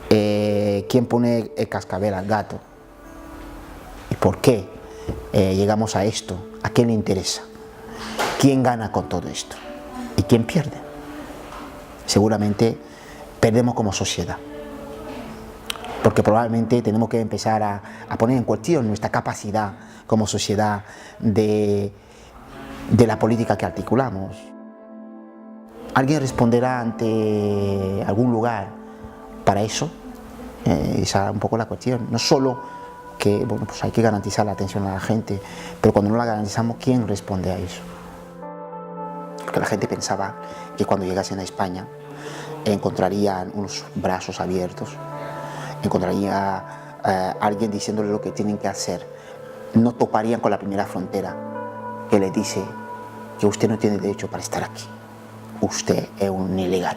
¿Quién pone el cascabel al gato? ¿Y por qué llegamos a esto? ¿A quién le interesa? ¿Quién gana con todo esto? ¿Y quién pierde? Seguramente perdemos como sociedad, porque probablemente tenemos que empezar a poner en cuestión nuestra capacidad como sociedad de la política que articulamos. ¿Alguien responderá ante algún lugar para eso? Esa es un poco la cuestión. No solo que pues hay que garantizar la atención a la gente, pero cuando no la garantizamos, ¿quién responde a eso? Porque la gente pensaba que cuando llegasen a España encontrarían unos brazos abiertos, encontraría alguien diciéndole lo que tienen que hacer. No toparían con la primera frontera que les dice que usted no tiene derecho para estar aquí, usted es un ilegal.